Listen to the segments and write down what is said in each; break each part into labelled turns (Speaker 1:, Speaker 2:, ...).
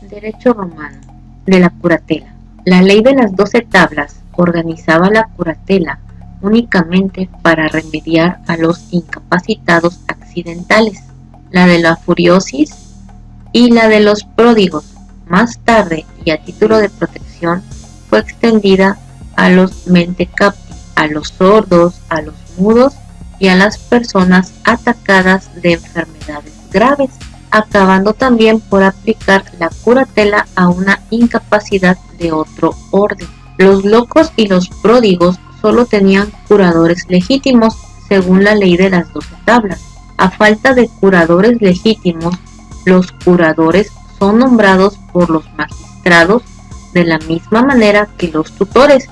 Speaker 1: Derecho romano de la curatela. La ley de las 12 tablas organizaba la curatela únicamente para remediar a los incapacitados accidentales, la de la furiosis y la de los pródigos. Más tarde, y a título de protección, fue extendida a los mentecapti, a los sordos, a los mudos y a las personas atacadas de enfermedades graves, acabando también por aplicar la curatela a una incapacidad de otro orden. Los locos y los pródigos solo tenían curadores legítimos según la ley de las 12 tablas. A falta de curadores legítimos, los curadores son nombrados por los magistrados de la misma manera que los tutores,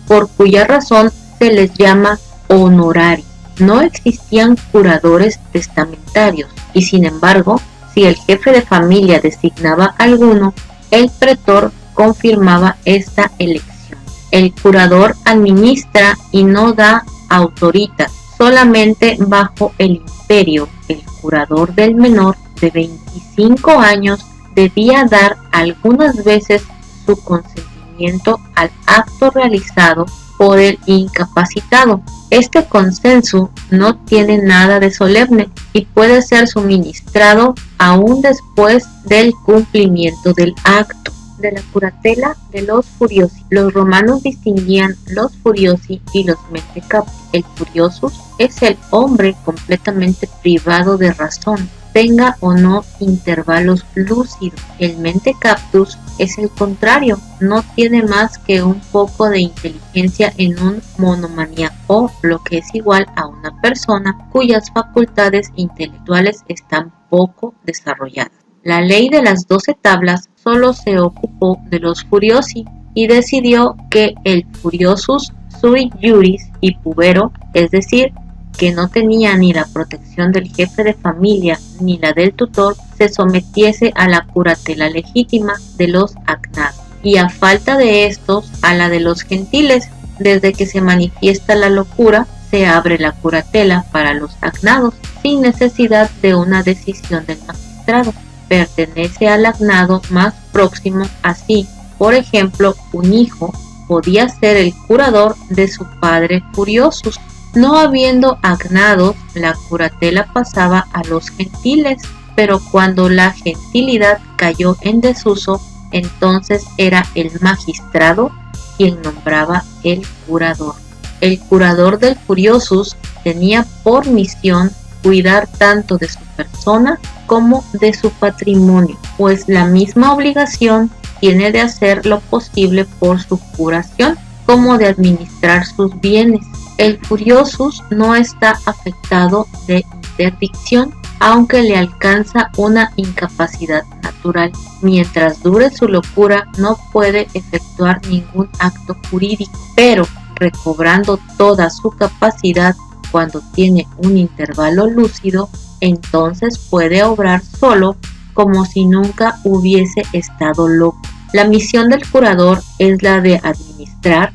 Speaker 1: por cuya razón se les llama honorari. No existían curadores testamentarios y, sin embargo, si el jefe de familia designaba alguno, el pretor confirmaba esta elección. El curador administra y no da autorita, solamente bajo el imperio. El curador del menor de 25 años debía dar algunas veces su consentimiento al acto realizado por el incapacitado. Este consenso no tiene nada de solemne y puede ser suministrado aún después del cumplimiento del acto. De la curatela de los furiosi. Los romanos distinguían los furiosi y los mentecapti. El furiosus es el hombre completamente privado de razón, tenga o no intervalos lúcidos. El mentecaptus es el contrario, no tiene más que un poco de inteligencia en un monomania, o lo que es igual a una persona cuyas facultades intelectuales están poco desarrolladas. La ley de las 12 tablas solo se ocupó de los furiosi y decidió que el furiosus sui juris y pubero, es decir, que no tenía ni la protección del jefe de familia ni la del tutor, se sometiese a la curatela legítima de los agnados, y a falta de estos, a la de los gentiles. Desde que se manifiesta la locura, se abre la curatela para los agnados, sin necesidad de una decisión del magistrado. Pertenece al agnado más próximo. Así, por ejemplo, un hijo podía ser el curador de su padre furiosus. No habiendo agnados, la curatela pasaba a los gentiles, pero cuando la gentilidad cayó en desuso, entonces era el magistrado quien nombraba el curador. El curador del furiosus tenía por misión cuidar tanto de su persona como de su patrimonio, pues la misma obligación tiene de hacer lo posible por su curación, como de administrar sus bienes. El furiosus no está afectado de interdicción, aunque le alcanza una incapacidad natural. Mientras dure su locura, no puede efectuar ningún acto jurídico, pero recobrando toda su capacidad cuando tiene un intervalo lúcido, entonces puede obrar solo como si nunca hubiese estado loco. La misión del curador es la de administrar,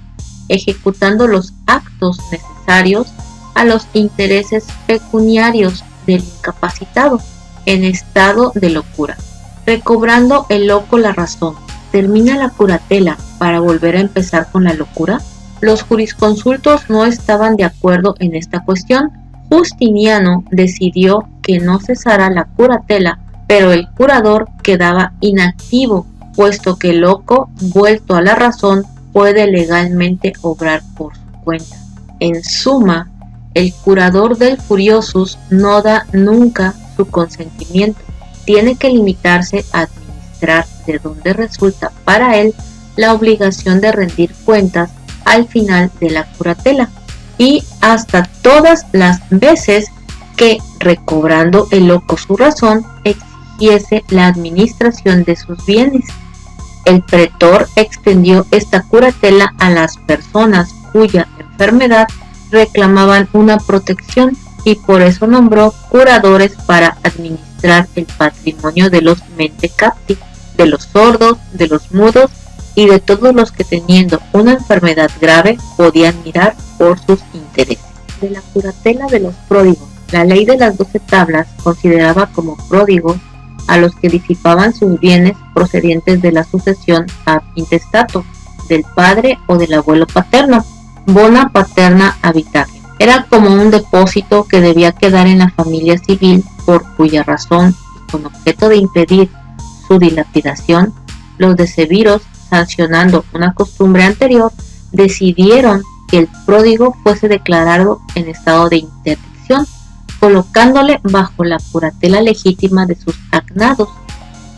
Speaker 1: ejecutando los actos necesarios a los intereses pecuniarios del incapacitado en estado de locura. Recobrando el loco la razón, ¿termina la curatela para volver a empezar con la locura? Los jurisconsultos no estaban de acuerdo en esta cuestión. Justiniano decidió que no cesara la curatela, pero el curador quedaba inactivo, puesto que el loco, vuelto a la razón, puede legalmente obrar por su cuenta. En suma, el curador del furiosus no da nunca su consentimiento. Tiene que limitarse a administrar, de donde resulta para él la obligación de rendir cuentas al final de la curatela, y hasta todas las veces que, recobrando el loco su razón, exigiese la administración de sus bienes. El pretor extendió esta curatela a las personas cuya enfermedad reclamaban una protección, y por eso nombró curadores para administrar el patrimonio de los mentecapti, de los sordos, de los mudos y de todos los que, teniendo una enfermedad grave, podían mirar por sus intereses. De la curatela de los pródigos. La ley de las 12 tablas consideraba como pródigos a los que disipaban sus bienes procedientes de la sucesión ab intestato, del padre o del abuelo paterno, bona paterna habitavia. Era como un depósito que debía quedar en la familia civil, por cuya razón, y con objeto de impedir su dilapidación, los decemiros, sancionando una costumbre anterior, decidieron que el pródigo fuese declarado en estado de interdicción, colocándole bajo la curatela legítima de sus agnados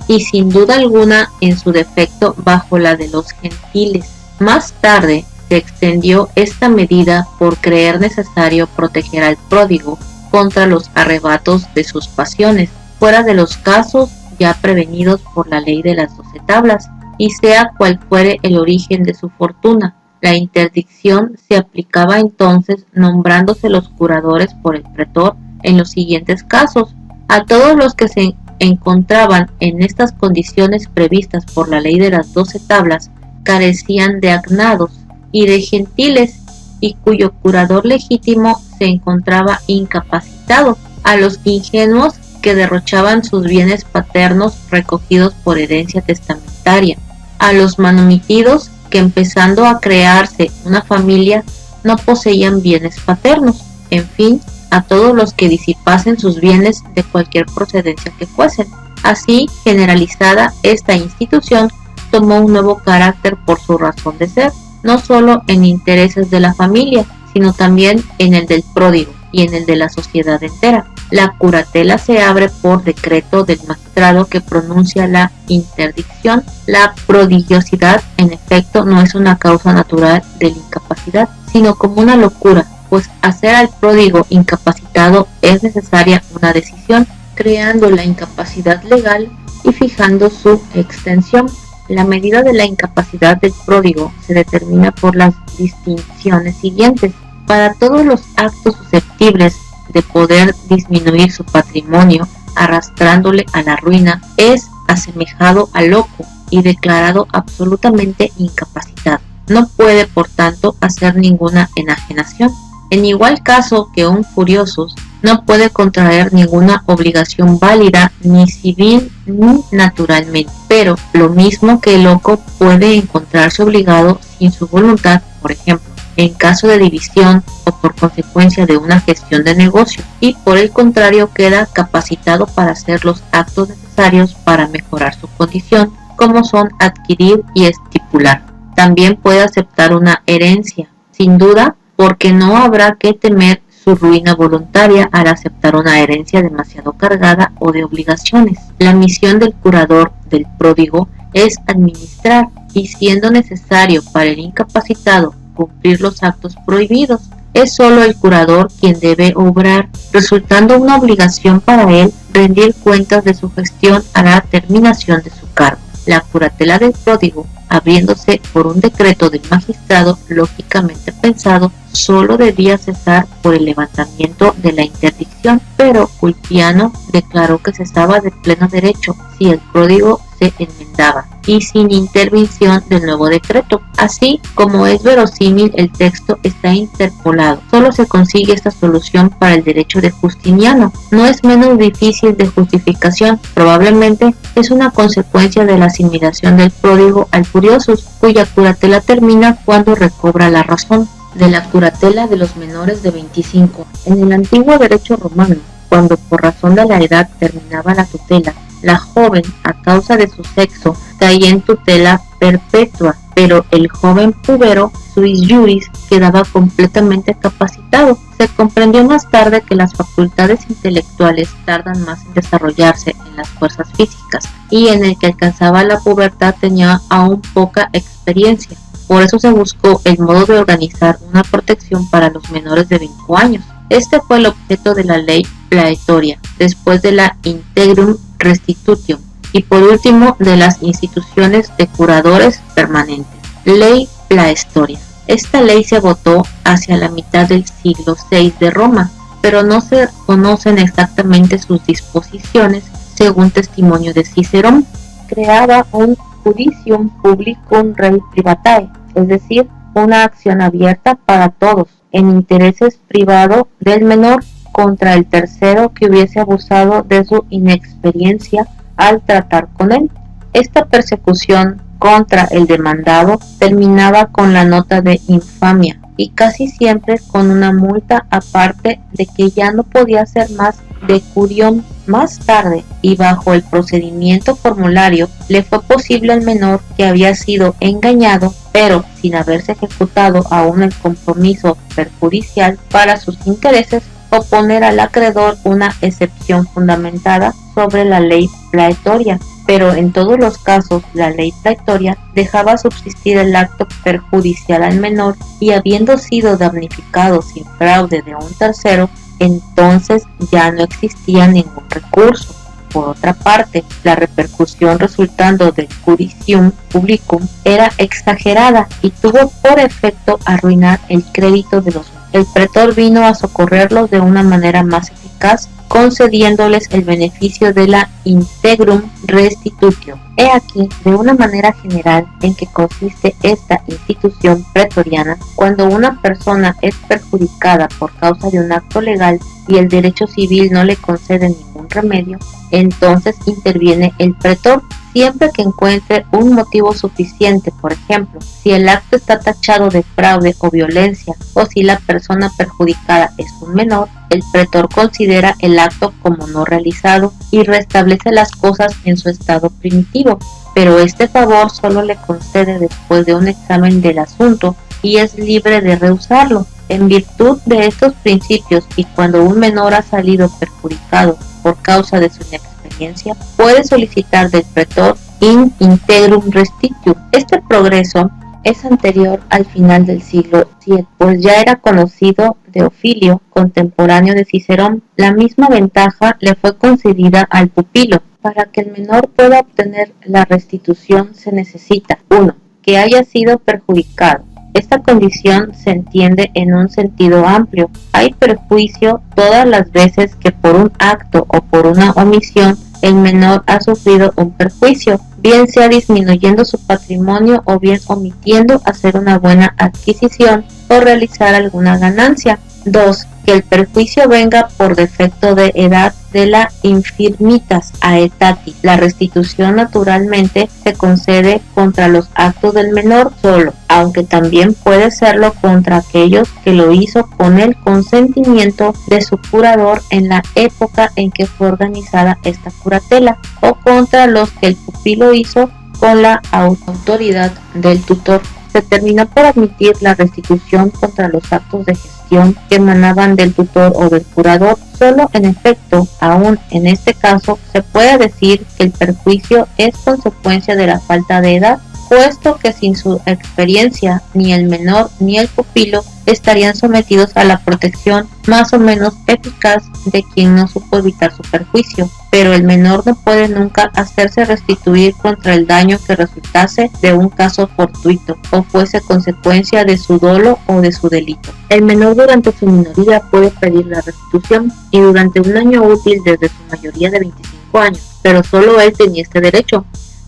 Speaker 1: y sin duda alguna en su defecto bajo la de los gentiles. Más tarde se extendió esta medida por creer necesario proteger al pródigo contra los arrebatos de sus pasiones, fuera de los casos ya prevenidos por la ley de las 12 tablas, y sea cual fuere el origen de su fortuna. La interdicción se aplicaba entonces nombrándose los curadores por el pretor en los siguientes casos: a todos los que se encontraban en estas condiciones previstas por la ley de las 12 tablas, carecían de agnados y de gentiles, y cuyo curador legítimo se encontraba incapacitado; a los ingenuos que derrochaban sus bienes paternos recogidos por herencia testamentaria; a los manumitidos que, empezando a crearse una familia, no poseían bienes paternos; en fin, a todos los que disipasen sus bienes de cualquier procedencia que fuesen. Así, generalizada, esta institución tomó un nuevo carácter por su razón de ser, no solo en intereses de la familia, sino también en el del pródigo y en el de la sociedad entera. La curatela se abre por decreto del magistrado que pronuncia la interdicción. La prodigiosidad, en efecto, no es una causa natural de la incapacidad, sino como una locura, pues hacer al pródigo incapacitado es necesaria una decisión, creando la incapacidad legal y fijando su extensión. La medida de la incapacidad del pródigo se determina por las distinciones siguientes. Para todos los actos susceptibles de poder disminuir su patrimonio, arrastrándole a la ruina, es asemejado a loco y declarado absolutamente incapacitado. No puede, por tanto, hacer ninguna enajenación. En igual caso que un furiosus, no puede contraer ninguna obligación válida, ni civil ni naturalmente, pero lo mismo que el loco puede encontrarse obligado sin su voluntad, por ejemplo, en caso de división o por consecuencia de una gestión de negocio, y por el contrario queda capacitado para hacer los actos necesarios para mejorar su condición, como son adquirir y estipular. También puede aceptar una herencia, sin duda, porque no habrá que temer su ruina voluntaria al aceptar una herencia demasiado cargada o de obligaciones. La misión del curador del pródigo es administrar, y siendo necesario para el incapacitado cumplir los actos prohibidos, es solo el curador quien debe obrar, resultando una obligación para él rendir cuentas de su gestión a la terminación de su cargo. La curatela del pródigo, abriéndose por un decreto del magistrado lógicamente pensado, solo debía cesar por el levantamiento de la interdicción, pero Ulpiano declaró que cesaba de pleno derecho si el pródigo se enmendaba y sin intervención del nuevo decreto. Así como es verosímil, el texto está interpolado. Solo se consigue esta solución para el derecho de Justiniano. No es menos difícil de justificación. Probablemente es una consecuencia de la asimilación del pródigo al furiosus, cuya curatela termina cuando recobra la razón. De la curatela de los menores de 25. En el antiguo derecho romano, cuando por razón de la edad terminaba la tutela, la joven, a causa de su sexo, caía en tutela perpetua, pero el joven pubero, suis juris, quedaba completamente capacitado. Se comprendió más tarde que las facultades intelectuales tardan más en desarrollarse en las fuerzas físicas, y en el que alcanzaba la pubertad tenía aún poca experiencia. Por eso se buscó el modo de organizar una protección para los menores de 25 años. Este fue el objeto de la ley Plaetoria, después de la Integrum Restitutio, y por último de las instituciones de curadores permanentes. Ley Plaestoria. Esta ley se votó hacia la mitad del siglo VI de Roma, pero no se conocen exactamente sus disposiciones. Según testimonio de Cicerón, creaba un judicium publicum rei privatae, es decir, una acción abierta para todos, en intereses privado del menor contra el tercero que hubiese abusado de su inexperiencia, al tratar con él. Esta persecución contra el demandado terminaba con la nota de infamia y casi siempre con una multa, aparte de que ya no podía hacer más de curión. Más tarde, y bajo el procedimiento formulario, le fue posible al menor que había sido engañado, pero sin haberse ejecutado aún el compromiso perjudicial para sus intereses, oponer al acreedor una excepción fundamentada sobre la ley praetoria. Pero en todos los casos la ley praetoria dejaba subsistir el acto perjudicial al menor, y habiendo sido damnificado sin fraude de un tercero, entonces ya no existía ningún recurso. Por otra parte, la repercusión resultando del judicium publicum era exagerada y tuvo por efecto arruinar el crédito de los. El pretor vino a socorrerlos de una manera más eficaz, concediéndoles el beneficio de la integrum restitutio. He aquí, de una manera general, en que consiste esta institución pretoriana. Cuando una persona es perjudicada por causa de un acto legal y el derecho civil no le concede ningún remedio, entonces interviene el pretor, siempre que encuentre un motivo suficiente. Por ejemplo, si el acto está tachado de fraude o violencia, o si la persona perjudicada es un menor, el pretor considera el acto como no realizado y restablece las cosas en su estado primitivo, pero este favor solo le concede después de un examen del asunto y es libre de rehusarlo. En virtud de estos principios, y cuando un menor ha salido perjudicado por causa de su inexperiencia, puede solicitar del pretor in integrum restitutio. Este progreso es anterior al final del siglo VII, pues ya era conocido de Ofilio, contemporáneo de Cicerón. La misma ventaja le fue concedida al pupilo. Para que el menor pueda obtener la restitución se necesita: 1. Que haya sido perjudicado. Esta condición se entiende en un sentido amplio. Hay perjuicio todas las veces que por un acto o por una omisión el menor ha sufrido un perjuicio, bien sea disminuyendo su patrimonio o bien omitiendo hacer una buena adquisición o realizar alguna ganancia. 2. Que el perjuicio venga por defecto de edad de la infirmitas aetati. La restitución naturalmente se concede contra los actos del menor solo, aunque también puede serlo contra aquellos que lo hizo con el consentimiento de su curador en la época en que fue organizada esta curatela, o contra los que el pupilo hizo con la autoridad del tutor. Se terminó por admitir la restitución contra los actos de gestión que emanaban del tutor o del curador. Solo en efecto, aún en este caso, se puede decir que el perjuicio es consecuencia de la falta de edad, puesto que sin su experiencia ni el menor ni el pupilo estarían sometidos a la protección más o menos eficaz de quien no supo evitar su perjuicio. Pero el menor no puede nunca hacerse restituir contra el daño que resultase de un caso fortuito o fuese consecuencia de su dolo o de su delito. El menor durante su minoría puede pedir la restitución y durante un año útil desde su mayoría de 25 años, pero solo él tenía este derecho,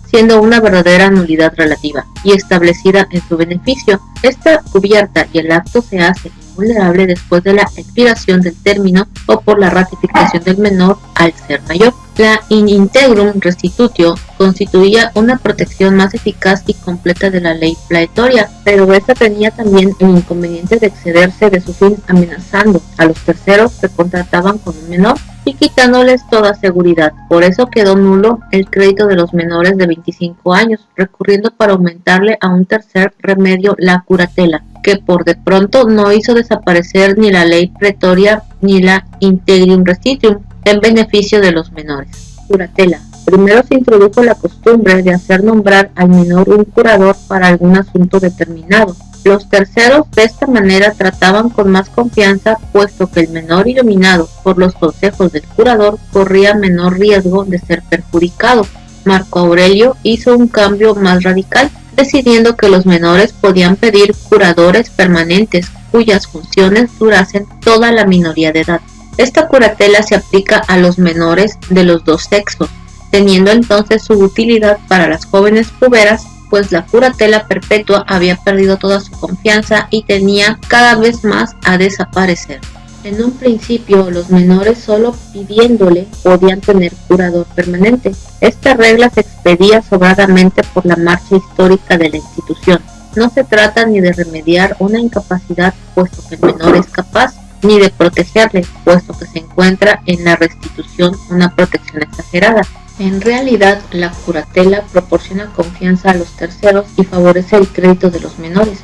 Speaker 1: siendo una verdadera nulidad relativa y establecida en su beneficio. Esta cubierta y el acto se hace invulnerable después de la expiración del término o por la ratificación del menor al ser mayor. La in integrum restitutio constituía una protección más eficaz y completa de la ley praetoria, pero esta tenía también el inconveniente de excederse de su fin, amenazando a los terceros que contrataban con un menor y quitándoles toda seguridad. Por eso quedó nulo el crédito de los menores de 25 años, recurriendo para aumentarle a un tercer remedio la curatela, que por de pronto no hizo desaparecer ni la ley praetoria ni la integrum restitutum en beneficio de los menores. Curatela. Primero se introdujo la costumbre de hacer nombrar al menor un curador para algún asunto determinado. Los terceros de esta manera trataban con más confianza, puesto que el menor iluminado por los consejos del curador corría menor riesgo de ser perjudicado. Marco Aurelio hizo un cambio más radical, decidiendo que los menores podían pedir curadores permanentes cuyas funciones durasen toda la minoría de edad. Esta curatela se aplica a los menores de los dos sexos, teniendo entonces su utilidad para las jóvenes puberas, pues la curatela perpetua había perdido toda su confianza y tenía cada vez más a desaparecer. En un principio, los menores solo pidiéndole podían tener curador permanente. Esta regla se expedía sobradamente por la marcha histórica de la institución. No se trata ni de remediar una incapacidad, puesto que el menor es capaz, ni de protegerle, puesto que se encuentra en la restitución una protección exagerada. En realidad, la curatela proporciona confianza a los terceros y favorece el crédito de los menores,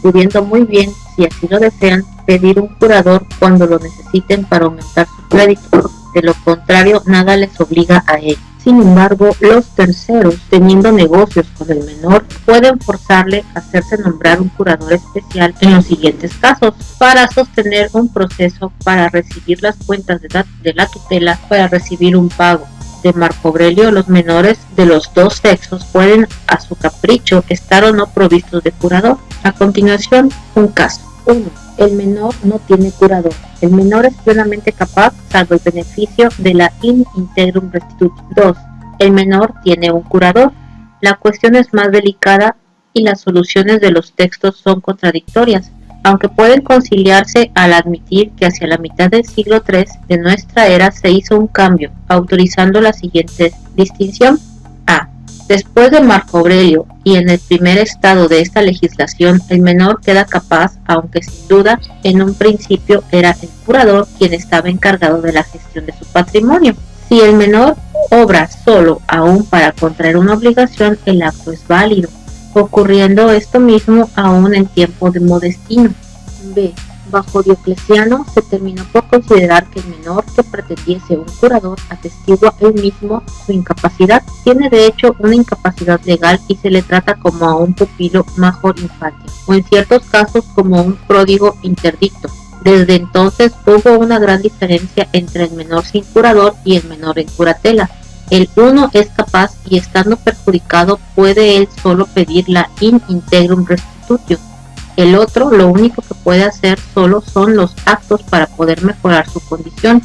Speaker 1: pudiendo muy bien, si así lo desean, pedir un curador cuando lo necesiten para aumentar su crédito. De lo contrario, nada les obliga a ello. Sin embargo, los terceros, teniendo negocios con el menor, pueden forzarle a hacerse nombrar un curador especial en los siguientes casos: para sostener un proceso, para recibir las cuentas de la tutela, para recibir un pago. De Marco Aurelio, los menores de los dos sexos pueden, a su capricho, estar o no provistos de curador. A continuación, un caso. 1. El menor no tiene curador. El menor es plenamente capaz, salvo el beneficio de la in integrum restitutio. 2. El menor tiene un curador. La cuestión es más delicada y las soluciones de los textos son contradictorias, aunque pueden conciliarse al admitir que hacia la mitad del siglo III de nuestra era se hizo un cambio, autorizando la siguiente distinción. A. Después de Marco Aurelio y en el primer estado de esta legislación, el menor queda capaz, aunque sin duda en un principio era el curador quien estaba encargado de la gestión de su patrimonio. Si el menor obra solo aún para contraer una obligación, el acto es válido, ocurriendo esto mismo aún en tiempo de Modestino. B. Bajo Diocleciano se terminó por considerar que el menor que pretendiese un curador atestigua él mismo su incapacidad. Tiene de hecho una incapacidad legal y se le trata como a un pupilo major infantis, o en ciertos casos como un pródigo interdicto. Desde entonces hubo una gran diferencia entre el menor sin curador y el menor en curatela. El uno es capaz y estando perjudicado puede él solo pedir la in integrum restitutio. El otro lo único que puede hacer solo son los actos para poder mejorar su condición,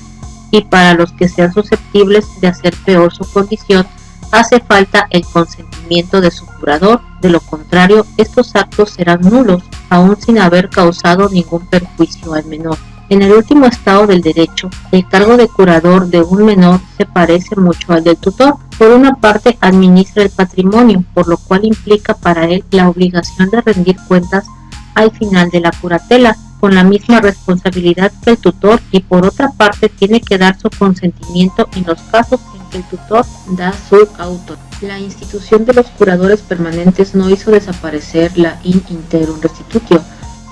Speaker 1: y para los que sean susceptibles de hacer peor su condición hace falta el consentimiento de su curador. De lo contrario, estos actos serán nulos, aun sin haber causado ningún perjuicio al menor. En el último estado del derecho, el cargo de curador de un menor se parece mucho al del tutor. Por una parte, administra el patrimonio, por lo cual implica para él la obligación de rendir cuentas al final de la curatela, con la misma responsabilidad que el tutor, y por otra parte tiene que dar su consentimiento en los casos en que el tutor da su autor. La institución de los curadores permanentes no hizo desaparecer la in integrum restitutio,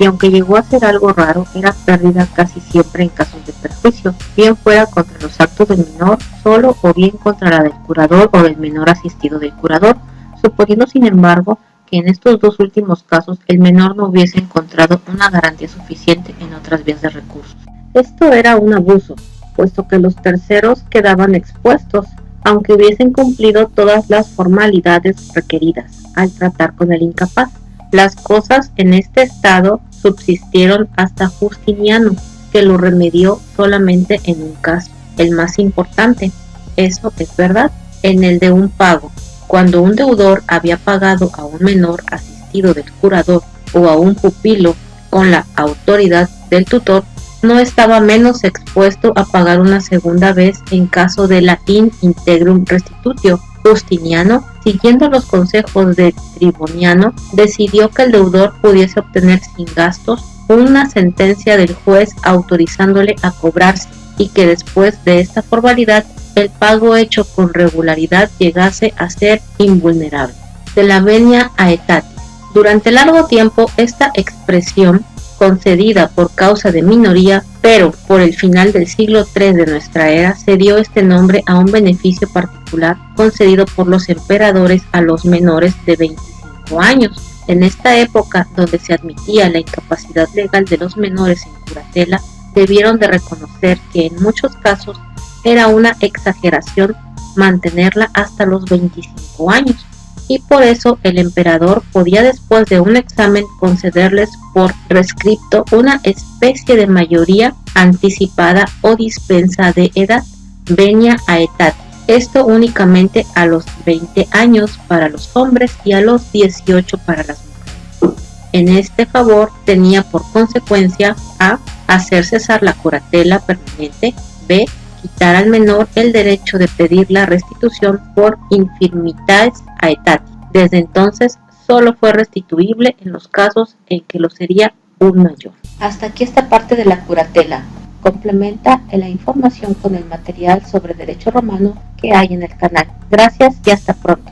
Speaker 1: y aunque llegó a ser algo raro, era pérdida casi siempre en casos de perjuicio, bien fuera contra los actos del menor solo o bien contra la del curador o del menor asistido del curador, suponiendo sin embargo que en estos dos últimos casos el menor no hubiese encontrado una garantía suficiente en otras vías de recursos. Esto era un abuso, puesto que los terceros quedaban expuestos, aunque hubiesen cumplido todas las formalidades requeridas al tratar con el incapaz. Las cosas en este estado subsistieron hasta Justiniano, que lo remedió solamente en un caso, el más importante, eso es verdad, en el de un pago. Cuando un deudor había pagado a un menor asistido del curador o a un pupilo con la autoridad del tutor, no estaba menos expuesto a pagar una segunda vez en caso de la in integrum restitutio. Justiniano, siguiendo los consejos de Triboniano, decidió que el deudor pudiese obtener sin gastos una sentencia del juez autorizándole a cobrarse, y que después de esta formalidad el pago hecho con regularidad llegase a ser invulnerable. De la venia aetatis. Durante largo tiempo esta expresión, concedida por causa de minoría, pero por el final del siglo III de nuestra era, se dio este nombre a un beneficio particular concedido por los emperadores a los menores de 25 años. En esta época, donde se admitía la incapacidad legal de los menores en curatela, debieron de reconocer que en muchos casos era una exageración mantenerla hasta los 25 años, y por eso el emperador podía después de un examen concederles por rescripto una especie de mayoría anticipada o dispensa de edad, venia aetatis, esto únicamente a los 20 años para los hombres y a los 18 para las mujeres. En este favor tenía por consecuencia a Hacer cesar la curatela permanente. B. Quitar al menor el derecho de pedir la restitución por infirmitatis aetate. Desde entonces solo fue restituible en los casos en que lo sería un mayor. Hasta aquí esta parte de la curatela. Complementa la información con el material sobre derecho romano que hay en el canal. Gracias y hasta pronto.